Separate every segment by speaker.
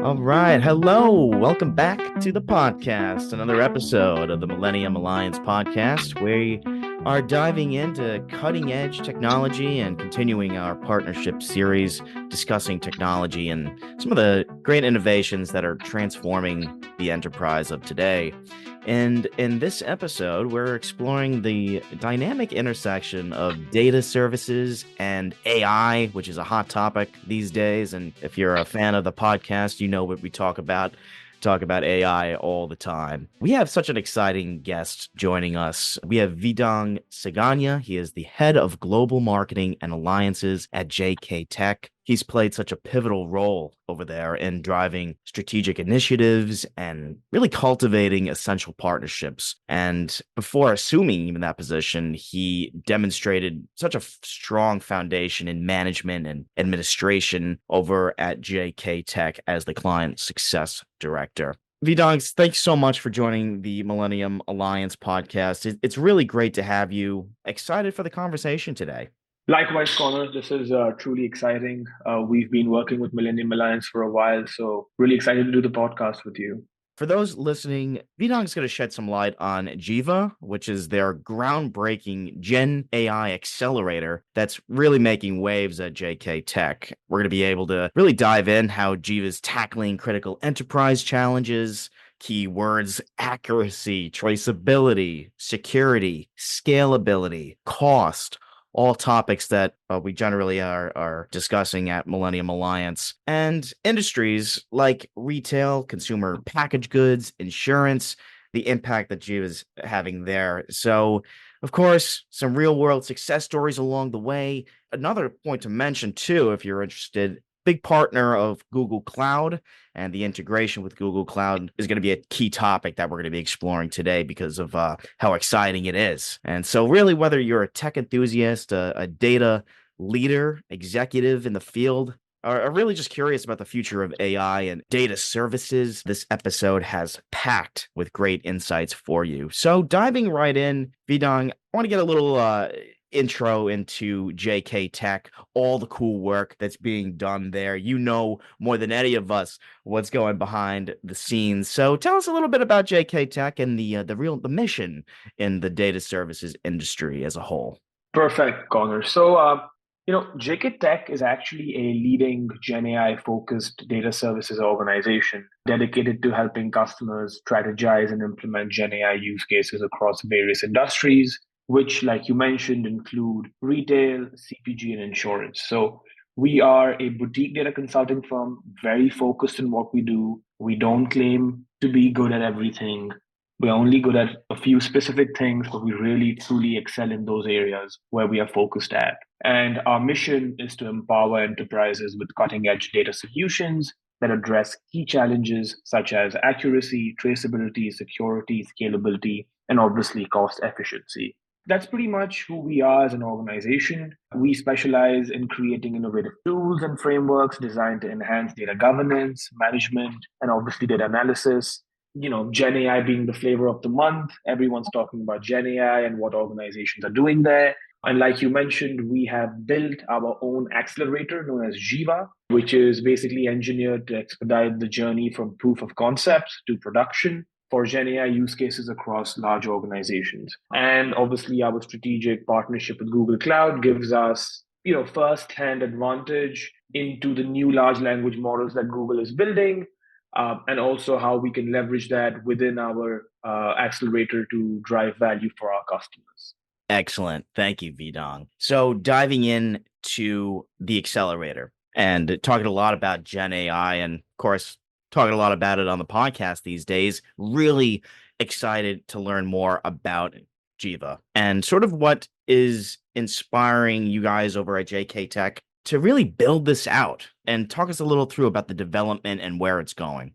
Speaker 1: All right. Hello. Welcome back to the podcast. Another episode of the Millennium Alliance podcast. We are diving into cutting edge technology and continuing our partnership series discussing technology and some of the great innovations that are transforming the enterprise of today. And in this episode, we're exploring the dynamic intersection of data services and AI, which is a hot topic these days. And if you're a fan of the podcast, you know what we talk about. Talk about AI all the time. We have such an exciting guest joining us. We have Vedang Singhania. He is the head of global marketing and alliances at JK Tech. He's played such a pivotal role over there in driving strategic initiatives and really cultivating essential partnerships. And before assuming even that position, he demonstrated such a strong foundation in management and administration over at JK Tech as the client success director. Vedang, thanks so much for joining the Millennium Alliance podcast. It's really great to have you. Excited for the conversation today.
Speaker 2: Likewise, Connor, this is truly exciting. We've been working with Millennium Alliance for a while, so really excited to do the podcast with you.
Speaker 1: For those listening, Vedang is going to shed some light on JIVA, which is their groundbreaking Gen AI Accelerator that's really making waves at JK Tech. We're going to be able to really dive in how JIVA is tackling critical enterprise challenges, keywords, accuracy, traceability, security, scalability, cost, all topics that we generally are discussing at Millennium Alliance, and industries like retail, consumer packaged goods, insurance, the impact that Jiva is having there. So, of course, some real world success stories along the way. Another point to mention, too, if you're interested, big partner of Google Cloud, and the integration with Google Cloud is going to be a key topic that we're going to be exploring today because of how exciting it is. And so really, whether you're a tech enthusiast, a data leader, executive in the field, or really just curious about the future of AI and data services, this episode has packed with great insights for you. So diving right in, Vedang, I want to get a little intro into JK Tech, all the cool work that's being done there. You know more than any of us what's going behind the scenes. So tell us a little bit about JK Tech and the mission in the data services industry as a whole.
Speaker 2: Perfect, Connor. JK Tech is actually a leading Gen AI focused data services organization dedicated to helping customers strategize and implement Gen AI use cases across various industries, which, like you mentioned, include retail, CPG, and insurance. So we are a boutique data consulting firm, very focused in what we do. We don't claim to be good at everything. We're only good at a few specific things, but we really truly excel in those areas where we are focused at. And our mission is to empower enterprises with cutting edge data solutions that address key challenges such as accuracy, traceability, security, scalability, and obviously cost efficiency. That's pretty much who we are as an organization. We specialize in creating innovative tools and frameworks designed to enhance data governance, management, and obviously data analysis. Gen AI being the flavor of the month, everyone's talking about Gen AI and what organizations are doing there. And like you mentioned, we have built our own accelerator known as JIVA, which is basically engineered to expedite the journey from proof of concepts to production for Gen AI use cases across large organizations. And obviously, our strategic partnership with Google Cloud gives us, first-hand advantage into the new large language models that Google is building, and also how we can leverage that within our accelerator to drive value for our customers.
Speaker 1: Excellent. Thank you, Vedang. So diving in to the accelerator and talking a lot about Gen AI and, of course, talking a lot about it on the podcast these days. Really excited to learn more about JIVA and sort of what is inspiring you guys over at JK Tech to really build this out, and talk us a little through about the development and where it's going.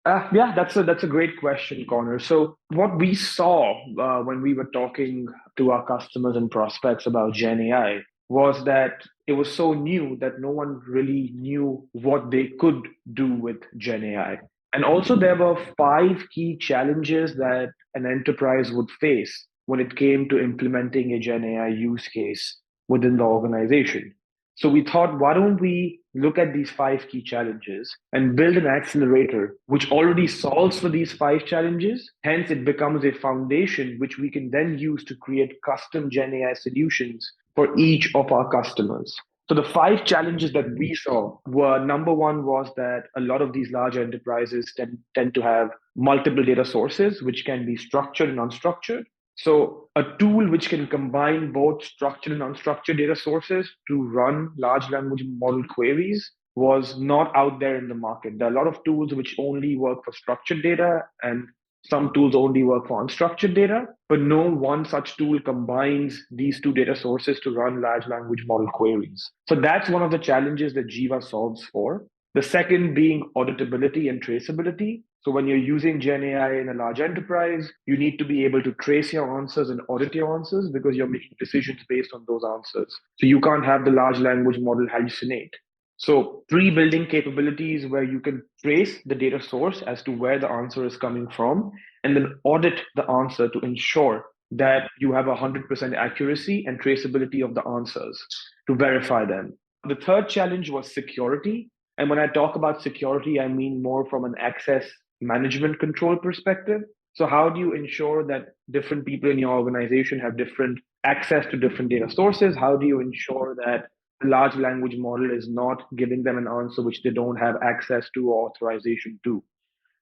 Speaker 2: Yeah, that's a great question, Connor. So what we saw when we were talking to our customers and prospects about Gen AI was that it was so new that no one really knew what they could do with Gen AI. And also, there were five key challenges that an enterprise would face when it came to implementing a Gen AI use case within the organization. So we thought, why don't we look at these five key challenges and build an accelerator which already solves for these five challenges? Hence, it becomes a foundation which we can then use to create custom Gen AI solutions for each of our customers. So the five challenges that we saw were, number one was that a lot of these large enterprises tend to have multiple data sources, which can be structured and unstructured. So a tool which can combine both structured and unstructured data sources to run large language model queries was not out there in the market. There are a lot of tools which only work for structured data, and some tools only work for unstructured data, but no one such tool combines these two data sources to run large language model queries. So that's one of the challenges that Jiva solves for. The second being auditability and traceability. So when you're using Gen AI in a large enterprise, you need to be able to trace your answers and audit your answers because you're making decisions based on those answers. So you can't have the large language model hallucinate. So pre-building capabilities where you can trace the data source as to where the answer is coming from, and then audit the answer to ensure that you have 100% accuracy and traceability of the answers to verify them. The third challenge was security. And when I talk about security, I mean more from an access management control perspective. So how do you ensure that different people in your organization have different access to different data sources? How do you ensure that the large language model is not giving them an answer which they don't have access to or authorization to?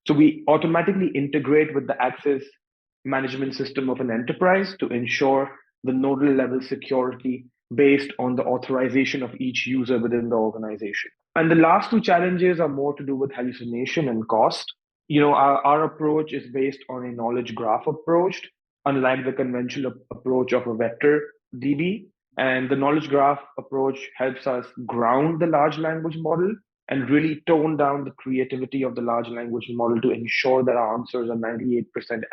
Speaker 2: So we automatically integrate with the access management system of an enterprise to ensure the nodal level security based on the authorization of each user within the organization. And the last two challenges are more to do with hallucination and cost. Our approach is based on a knowledge graph approach, unlike the conventional approach of a vector DB. And the knowledge graph approach helps us ground the large language model and really tone down the creativity of the large language model to ensure that our answers are 98%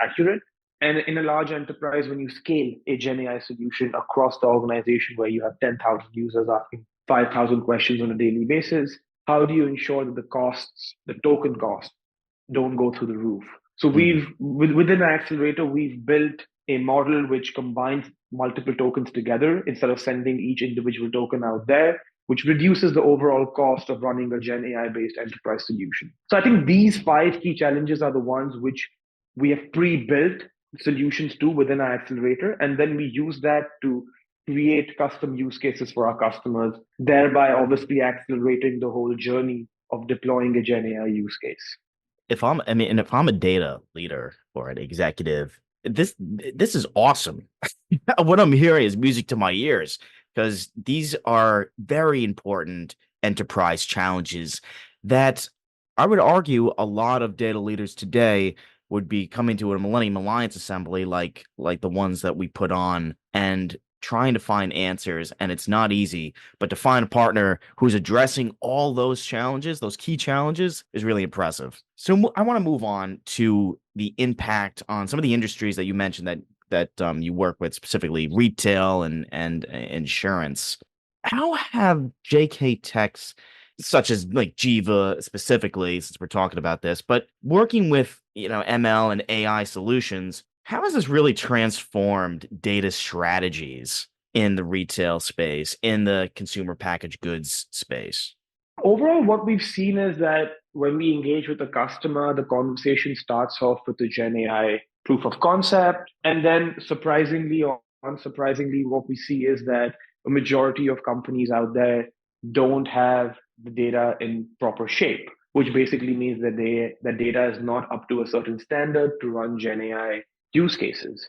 Speaker 2: accurate. And in a large enterprise, when you scale a Gen AI solution across the organization where you have 10,000 users asking 5,000 questions on a daily basis, how do you ensure that the costs, the token costs, don't go through the roof? So within our accelerator, we've built a model which combines multiple tokens together instead of sending each individual token out there, which reduces the overall cost of running a Gen AI based enterprise solution. So I think these five key challenges are the ones which we have pre-built solutions to within our accelerator. And then we use that to create custom use cases for our customers, thereby obviously accelerating the whole journey of deploying a Gen AI use case.
Speaker 1: If I'm a data leader or an executive, this is awesome. What I'm hearing is music to my ears because these are very important enterprise challenges that I would argue a lot of data leaders today would be coming to a Millennium Alliance assembly like the ones that we put on and trying to find answers, and it's not easy, but to find a partner who's addressing all those challenges, those key challenges, is really impressive. So I want to move on to the impact on some of the industries that you mentioned that you work with, specifically retail and insurance. How have JK Techs, such as like Jiva specifically, since we're talking about this, but working with ML and AI solutions, how has this really transformed data strategies in the retail space, in the consumer packaged goods space?
Speaker 2: Overall, what we've seen is that when we engage with the customer, the conversation starts off with the Gen AI proof of concept. And then, surprisingly or unsurprisingly, what we see is that a majority of companies out there don't have the data in proper shape, which basically means that that data is not up to a certain standard to run Gen AI use cases.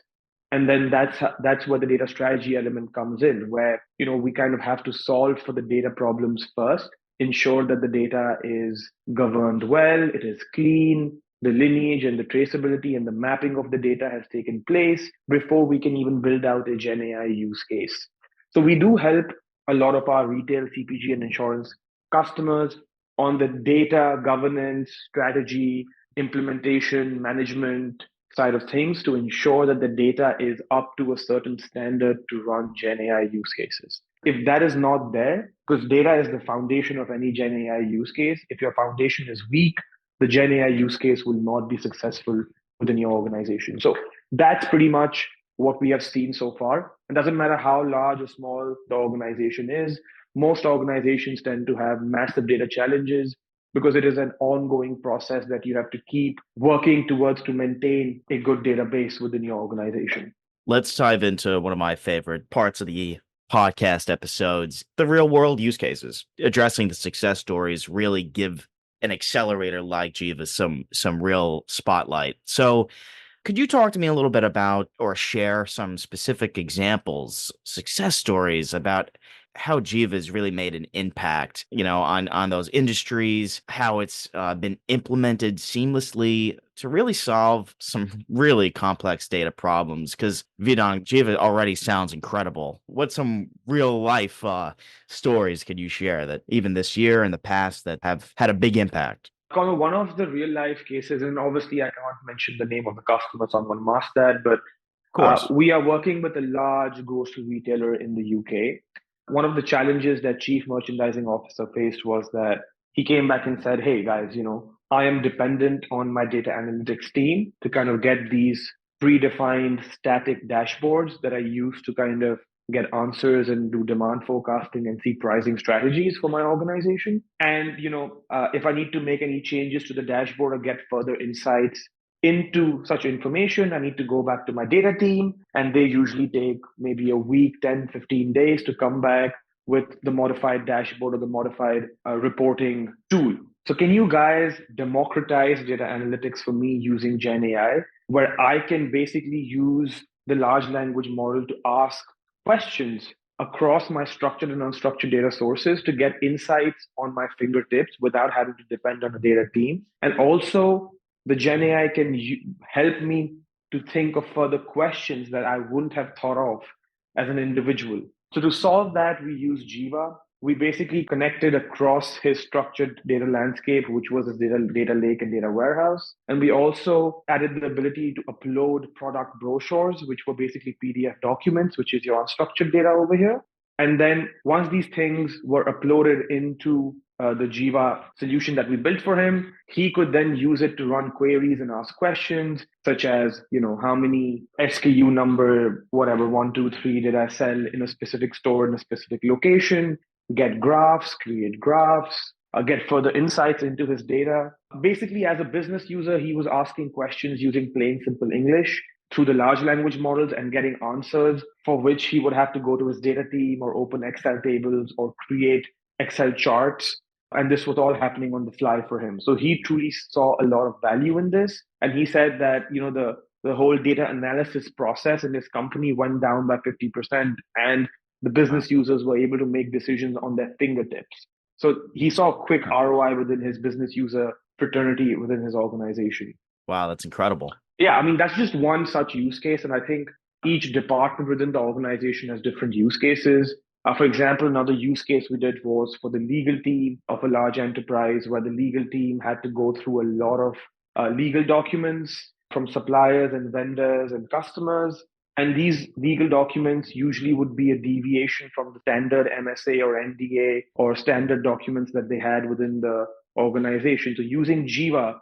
Speaker 2: And then that's where the data strategy element comes in, where we kind of have to solve for the data problems first, ensure that the data is governed well, it is clean, the lineage and the traceability and the mapping of the data has taken place before we can even build out a Gen AI use case. So we do help a lot of our retail, CPG, and insurance customers on the data governance, strategy, implementation, management side of things to ensure that the data is up to a certain standard to run Gen AI use cases. If that is not there, because data is the foundation of any Gen AI use case, if your foundation is weak, the Gen AI use case will not be successful within your organization. So that's pretty much what we have seen so far. It doesn't matter how large or small the organization is. most organizations tend to have massive data challenges because it is an ongoing process that you have to keep working towards to maintain a good database within your organization.
Speaker 1: Let's dive into one of my favorite parts of the podcast episodes, the real world use cases. Addressing the success stories really give an accelerator like Jiva some real spotlight. So could you talk to me a little bit about or share some specific examples, success stories about how Jiva has really made an impact, on those industries, how it's been implemented seamlessly to really solve some really complex data problems? Because Vedang, Jiva already sounds incredible. What some real life stories could you share that even this year and the past that have had a big impact?
Speaker 2: Connor, one of the real life cases, and obviously I can't mention the name of the customer, so I'm going to mask that, but
Speaker 1: Of course.
Speaker 2: we are working with a large grocery retailer in the UK. One of the challenges that Chief Merchandising Officer faced was that he came back and said, "Hey guys, I am dependent on my data analytics team to kind of get these predefined static dashboards that I use to kind of get answers and do demand forecasting and see pricing strategies for my organization. And if I need to make any changes to the dashboard or get further insights into such information, I need to go back to my data team, and they usually take maybe a week, 10, 15 days to come back with the modified dashboard or the modified reporting tool. So can you guys democratize data analytics for me using Gen AI, where I can basically use the large language model to ask questions across my structured and unstructured data sources to get insights on my fingertips without having to depend on a data team? And also, the Gen AI can help me to think of further questions that I wouldn't have thought of as an individual. So to solve that, we use Jiva. We basically connected across his structured data landscape, which was his data lake and data warehouse. And we also added the ability to upload product brochures, which were basically PDF documents, which is your unstructured data over here. And then once these things were uploaded into the Jiva solution that we built for him, he could then use it to run queries and ask questions such as, how many SKU number, whatever, 1, 2, 3 did I sell in a specific store in a specific location, get graphs, create graphs, get further insights into his data. Basically, as a business user, he was asking questions using plain, simple English through the large language models and getting answers for which he would have to go to his data team or open Excel tables or create Excel charts. And this was all happening on the fly for him. So he truly saw a lot of value in this. And he said that, the whole data analysis process in his company went down by 50%, and the business users were able to make decisions on their fingertips. So he saw a quick ROI within his business user fraternity within his organization.
Speaker 1: Wow, that's incredible.
Speaker 2: Yeah, I mean, that's just one such use case. And I think each department within the organization has different use cases. For example, another use case we did was for the legal team of a large enterprise where the legal team had to go through a lot of legal documents from suppliers and vendors and customers. And these legal documents usually would be a deviation from the standard MSA or NDA or standard documents that they had within the organization. So using Jiva,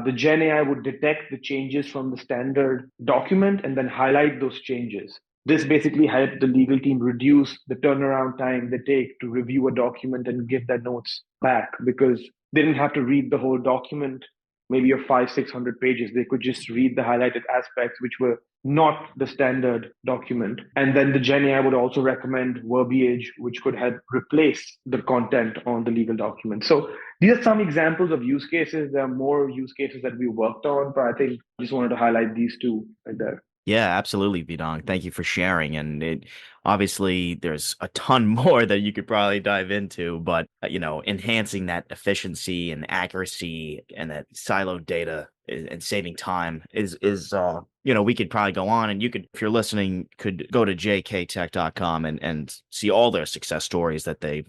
Speaker 2: the Gen AI would detect the changes from the standard document and then highlight those changes. This basically helped the legal team reduce the turnaround time they take to review a document and give their notes back, because they didn't have to read the whole document, maybe of 500-600 pages. They could just read the highlighted aspects, which were not the standard document. And then the Gen AI would also recommend verbiage, which could help replace the content on the legal document. So these are some examples of use cases. There are more use cases that we worked on, but I think I just wanted to highlight these two right there.
Speaker 1: Yeah, absolutely, Vidong. Thank you for sharing. And obviously there's a ton more that you could probably dive into, but enhancing that efficiency and accuracy and that siloed data and saving time is we could probably go on, and you could, if you're listening, could go to jktech.com and see all their success stories that they've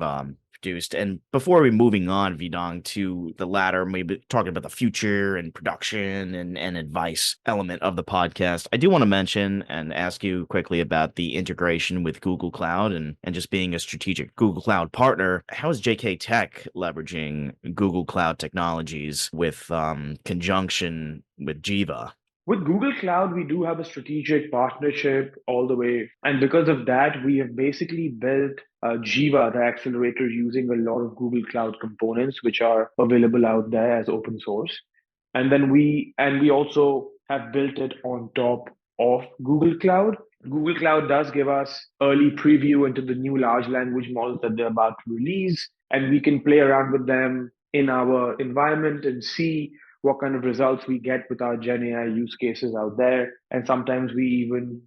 Speaker 1: produced. And before we moving on, Vidong, to the latter, maybe talking about the future and production and advice element of the podcast, I do want to mention and ask you quickly about the integration with Google Cloud and just being a strategic Google Cloud partner. How is JK Tech leveraging Google Cloud technologies with conjunction with Jiva?
Speaker 2: With Google Cloud, we do have a strategic partnership all the way. And because of that, we have basically built JIVA, the accelerator, using a lot of Google Cloud components, which are available out there as open source. And then we also have built it on top of Google Cloud. Google Cloud does give us early preview into the new large language models that they're about to release, and we can play around with them in our environment and see what kind of results we get with our Gen AI use cases out there. And sometimes we even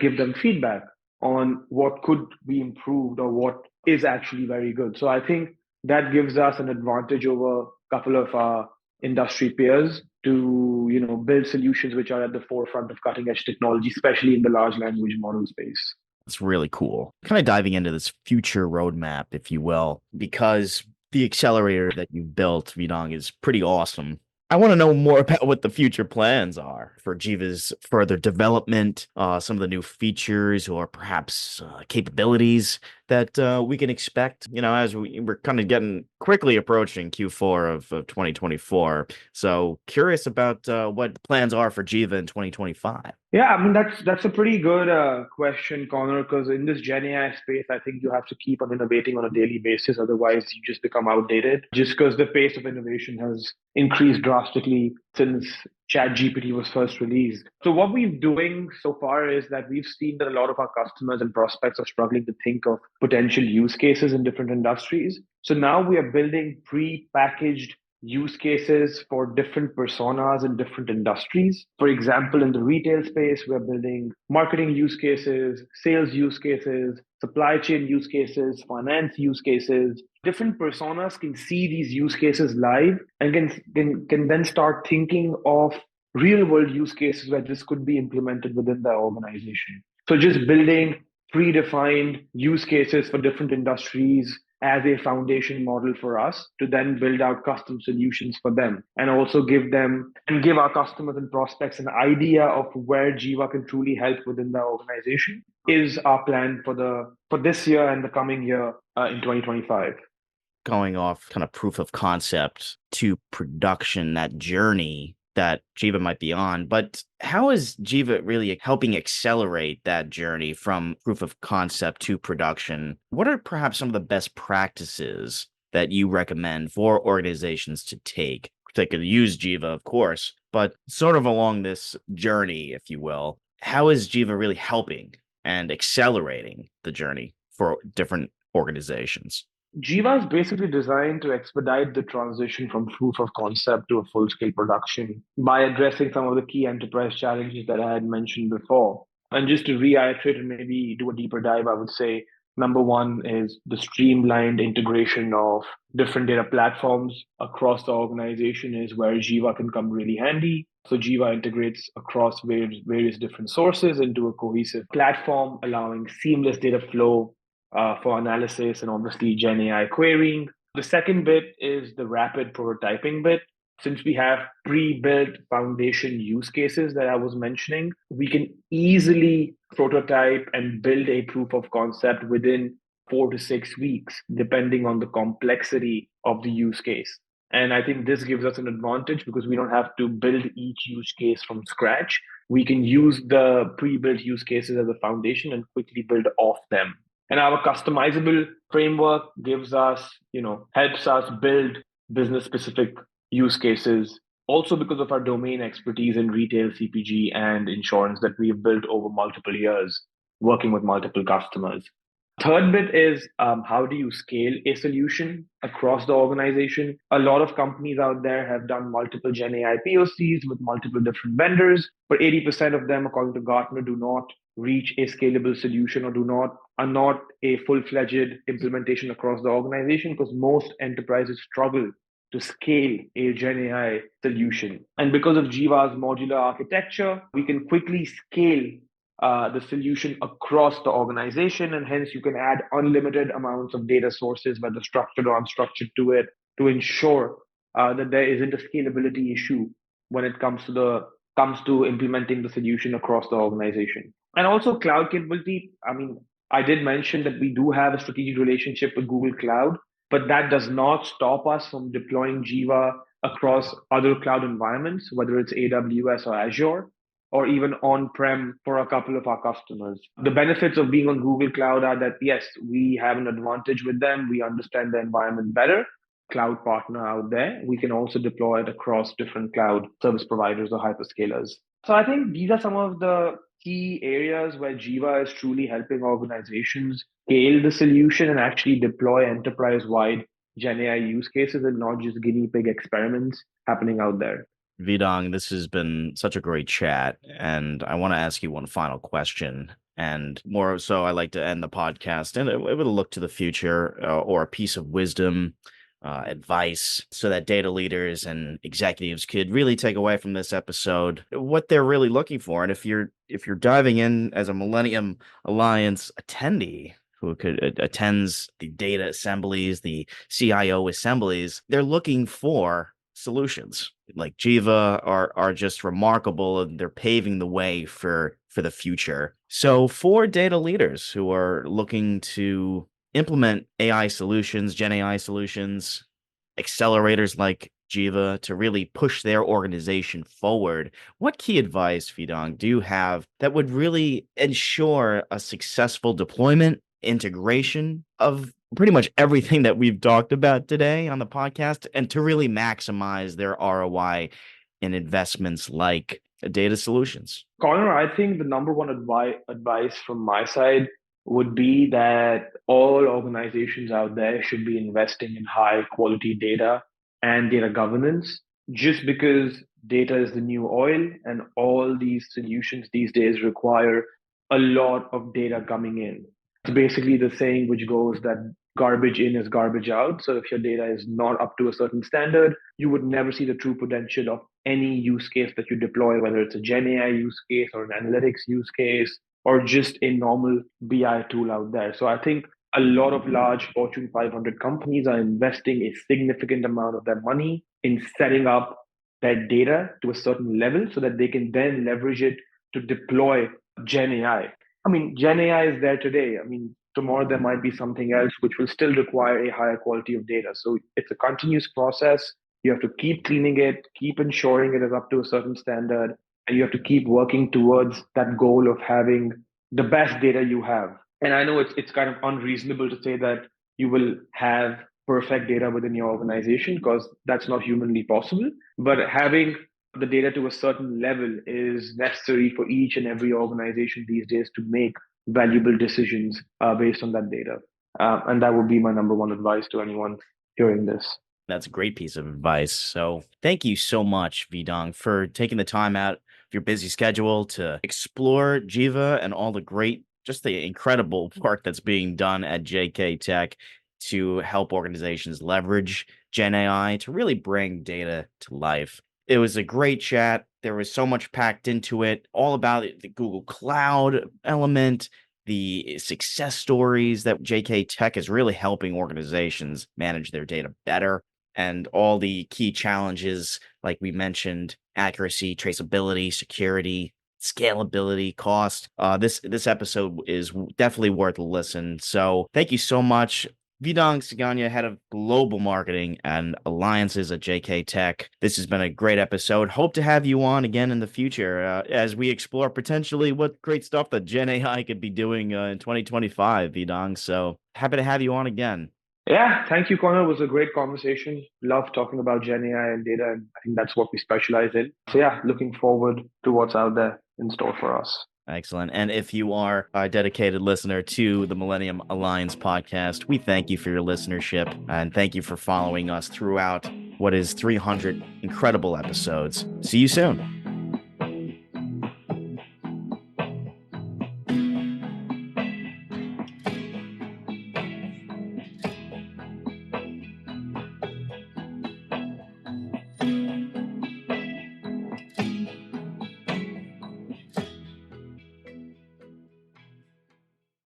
Speaker 2: give them feedback on what could be improved or what is actually very good. So I think that gives us an advantage over a couple of our industry peers to build solutions which are at the forefront of cutting edge technology, especially in the large language model space.
Speaker 1: It's really cool. Kind of diving into this future roadmap, if you will, because the accelerator that you've built, Vedang, is pretty awesome. I want to know more about what the future plans are for Jiva's further development, some of the new features or perhaps capabilities that we can expect, as we're kind of getting quickly approaching Q4 of 2024. So curious about what plans are for Jiva in 2025.
Speaker 2: Yeah, I mean that's a pretty good question, Connor. Because in this Gen AI space, I think you have to keep on innovating on a daily basis. Otherwise, you just become outdated. Just because the pace of innovation has increased drastically since ChatGPT was first released. So what we're doing so far is that we've seen that a lot of our customers and prospects are struggling to think of potential use cases in different industries. So now we are building pre-packaged use cases for different personas in different industries. For example, in the retail space, we're building marketing use cases, sales use cases, supply chain use cases, finance use cases. Different personas can see these use cases live and can then start thinking of real world use cases where this could be implemented within their organization. So just building predefined use cases for different industries as a foundation model for us to then build out custom solutions for them and also give our customers and prospects an idea of where Jiva can truly help within the organization is our plan for this year and the coming year in 2025.
Speaker 1: Going off kind of proof of concept to production, that journey that Jiva might be on. But how is Jiva really helping accelerate that journey from proof of concept to production? What are perhaps some of the best practices that you recommend for organizations to take? They could use Jiva, of course, but sort of along this journey, if you will, how is Jiva really helping and accelerating the journey for different organizations?
Speaker 2: Jiva is basically designed to expedite the transition from proof of concept to a full scale production by addressing some of the key enterprise challenges that I had mentioned before. And just to reiterate and maybe do a deeper dive, I would say number one is the streamlined integration of different data platforms across the organization is where Jiva can come really handy. So Jiva integrates across various different sources into a cohesive platform, allowing seamless data flow for analysis and obviously Gen AI querying. The second bit is the rapid prototyping bit. Since we have pre-built foundation use cases that I was mentioning, we can easily prototype and build a proof of concept within 4 to 6 weeks, depending on the complexity of the use case. And I think this gives us an advantage because we don't have to build each use case from scratch. We can use the pre-built use cases as a foundation and quickly build off them. And our customizable framework helps us build business specific use cases. Also, because of our domain expertise in retail, CPG, and insurance that we have built over multiple years, working with multiple customers. Third bit is how do you scale a solution across the organization? A lot of companies out there have done multiple Gen AI POCs with multiple different vendors, but 80% of them, according to Gartner, do not reach a scalable solution or are not a full-fledged implementation across the organization because most enterprises struggle to scale a Gen AI solution. And because of Jiva's modular architecture, we can quickly scale the solution across the organization, and hence you can add unlimited amounts of data sources, whether structured or unstructured, to it to ensure that there isn't a scalability issue when it comes to implementing the solution across the organization. And also cloud capability. I mean, I did mention that we do have a strategic relationship with Google Cloud, but that does not stop us from deploying Jiva across other cloud environments, whether it's AWS or Azure. or even on-prem for a couple of our customers. The benefits of being on Google Cloud are that, yes, we have an advantage with them. We understand the environment better. Cloud partner out there. We can also deploy it across different cloud service providers or hyperscalers. So I think these are some of the key areas where Jiva is truly helping organizations scale the solution and actually deploy enterprise-wide Gen AI use cases and not just guinea pig experiments happening out there.
Speaker 1: Vedang, this has been such a great chat, and I want to ask you one final question. And more so, I like to end the podcast and with a look to the future or a piece of wisdom, advice, so that data leaders and executives could really take away from this episode what they're really looking for. And if you're diving in as a Millennium Alliance attendee who attends the data assemblies, the CIO assemblies, they're looking for solutions like Jiva are just remarkable, and they're paving the way for the future. So for data leaders who are looking to implement AI solutions, Gen AI solutions, accelerators like Jiva to really push their organization forward, what key advice, Fidong, do you have that would really ensure a successful deployment, integration of pretty much everything that we've talked about today on the podcast, and to really maximize their ROI in investments like data solutions?
Speaker 2: Connor, I think the number one advice from my side would be that all organizations out there should be investing in high quality data and data governance, just because data is the new oil and all these solutions these days require a lot of data coming in. It's basically the saying which goes that garbage in is garbage out. So if your data is not up to a certain standard, you would never see the true potential of any use case that you deploy, whether it's a Gen AI use case or an analytics use case or just a normal BI tool out there. So I think a lot of large Fortune 500 companies are investing a significant amount of their money in setting up their data to a certain level so that they can then leverage it to deploy Gen AI. I mean, Gen AI is there today. I mean, tomorrow there might be something else which will still require a higher quality of data. So it's a continuous process. You have to keep cleaning it, keep ensuring it is up to a certain standard, and you have to keep working towards that goal of having the best data you have. And I know it's kind of unreasonable to say that you will have perfect data within your organization because that's not humanly possible. But having the data to a certain level is necessary for each and every organization these days to make valuable decisions based on that data. And that would be my number one advice to anyone hearing this.
Speaker 1: That's a great piece of advice. So thank you so much, Vidong, for taking the time out of your busy schedule to explore Jiva and all the great, just the incredible work that's being done at JK Tech to help organizations leverage Gen AI to really bring data to life. It was a great chat. There was so much packed into it, all about the Google Cloud element, the success stories that JK Tech is really helping organizations manage their data better, and all the key challenges, like we mentioned: accuracy, traceability, security, scalability, cost. This episode is definitely worth a listen. So thank you so much. Vedang Singhania, head of global marketing and alliances at JK Tech. This has been a great episode. Hope to have you on again in the future as we explore potentially what great stuff that Gen AI could be doing in 2025, Vedang. So happy to have you on again.
Speaker 2: Yeah, thank you, Connor. It was a great conversation. Love talking about Gen AI and data, and I think that's what we specialize in. So yeah, looking forward to what's out there in store for us.
Speaker 1: Excellent. And if you are a dedicated listener to the Millennium Alliance podcast, we thank you for your listenership and thank you for following us throughout what is 300 incredible episodes. See you soon.